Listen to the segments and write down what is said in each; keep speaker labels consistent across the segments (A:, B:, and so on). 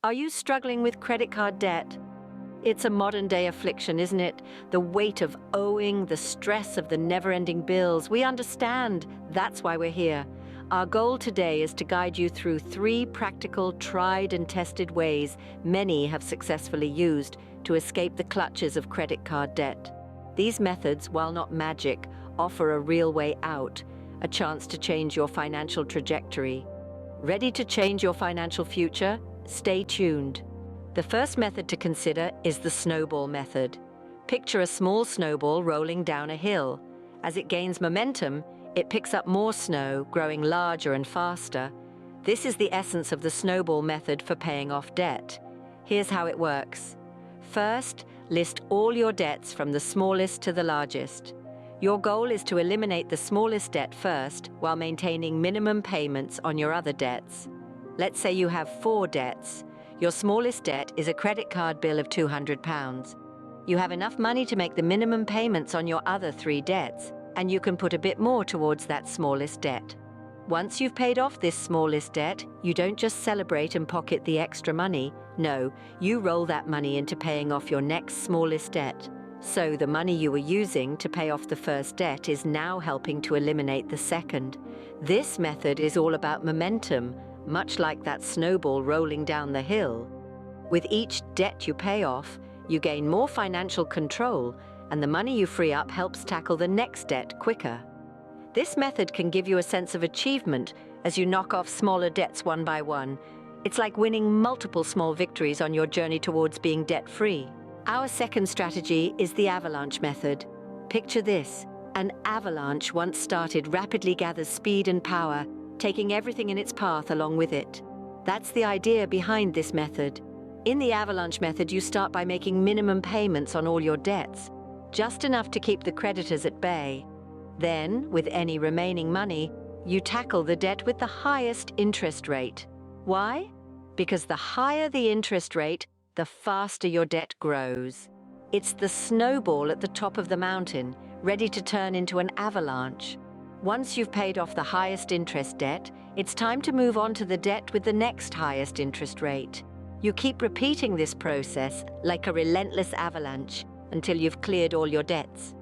A: Are you struggling with credit card debt? It's a modern-day affliction, isn't it? The weight of owing, the stress of the never-ending bills. We understand. That's why we're here. Our goal today is to guide you through 3 practical, tried and tested ways many have successfully used to escape the clutches of credit card debt. These methods, while not magic, offer a real way out, a chance to change your financial trajectory. Ready to change your financial future? Stay tuned. The first method to consider is the snowball method. Picture a small snowball rolling down a hill. As it gains momentum, it picks up more snow, growing larger and faster. This is the essence of the snowball method for paying off debt. Here's how it works. First, list all your debts from the smallest to the largest. Your goal is to eliminate the smallest debt first while maintaining minimum payments on your other debts. Let's say you have 4 debts. Your smallest debt is a credit card bill of £200. You have enough money to make the minimum payments on your other 3 debts, and you can put a bit more towards that smallest debt. Once you've paid off this smallest debt, you don't just celebrate and pocket the extra money. No, you roll that money into paying off your next smallest debt. So the money you were using to pay off the first debt is now helping to eliminate the second. This method is all about momentum, much like that snowball rolling down the hill. With each debt you pay off, you gain more financial control, and the money you free up helps tackle the next debt quicker. This method can give you a sense of achievement as you knock off smaller debts one by one. It's like winning multiple small victories on your journey towards being debt-free. Our second strategy is the avalanche method. Picture this: an avalanche once started rapidly gathers speed and power, taking everything in its path along with it. That's the idea behind this method. In the avalanche method, you start by making minimum payments on all your debts, just enough to keep the creditors at bay. Then, with any remaining money, you tackle the debt with the highest interest rate. Why? Because the higher the interest rate, the faster your debt grows. It's the snowball at the top of the mountain, ready to turn into an avalanche. Once you've paid off the highest interest debt, it's time to move on to the debt with the next highest interest rate. You keep repeating this process like a relentless avalanche until you've cleared all your debts.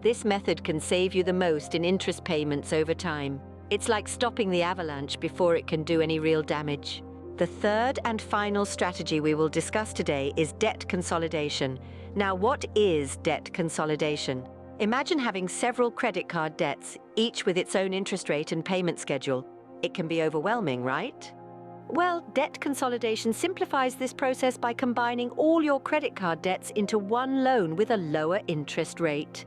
A: This method can save you the most in interest payments over time. It's like stopping the avalanche before it can do any real damage. The third and final strategy we will discuss today is debt consolidation. Now, what is debt consolidation? Imagine having several credit card debts, each with its own interest rate and payment schedule. It can be overwhelming, right? Well, debt consolidation simplifies this process by combining all your credit card debts into one loan with a lower interest rate.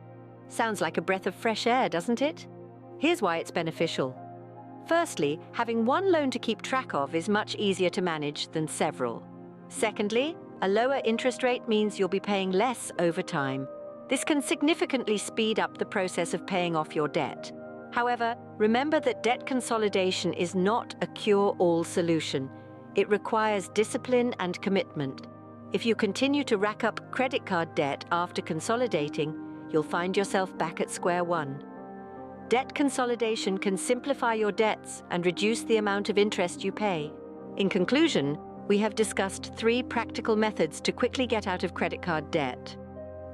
A: Sounds like a breath of fresh air, doesn't it? Here's why it's beneficial. Firstly, having one loan to keep track of is much easier to manage than several. Secondly, a lower interest rate means you'll be paying less over time. This can significantly speed up the process of paying off your debt. However, remember that debt consolidation is not a cure-all solution. It requires discipline and commitment. If you continue to rack up credit card debt after consolidating, you'll find yourself back at square one. Debt consolidation can simplify your debts and reduce the amount of interest you pay. In conclusion, we have discussed 3 practical methods to quickly get out of credit card debt.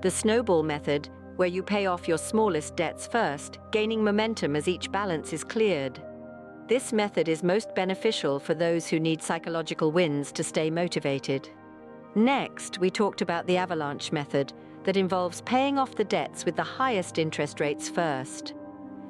A: The snowball method, where you pay off your smallest debts first, gaining momentum as each balance is cleared. This method is most beneficial for those who need psychological wins to stay motivated. Next, we talked about the avalanche method that involves paying off the debts with the highest interest rates first.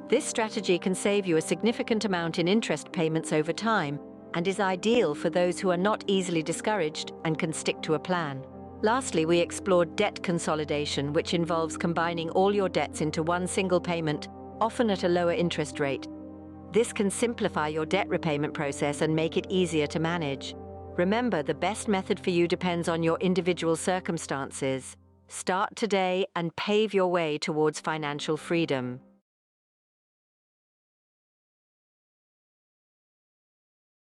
A: This strategy can save you a significant amount in interest payments over time and is ideal for those who are not easily discouraged and can stick to a plan. Lastly, we explored debt consolidation, which involves combining all your debts into one single payment, often at a lower interest rate. This can simplify your debt repayment process and make it easier to manage. Remember, the best method for you depends on your individual circumstances. Start today and pave your way towards financial freedom.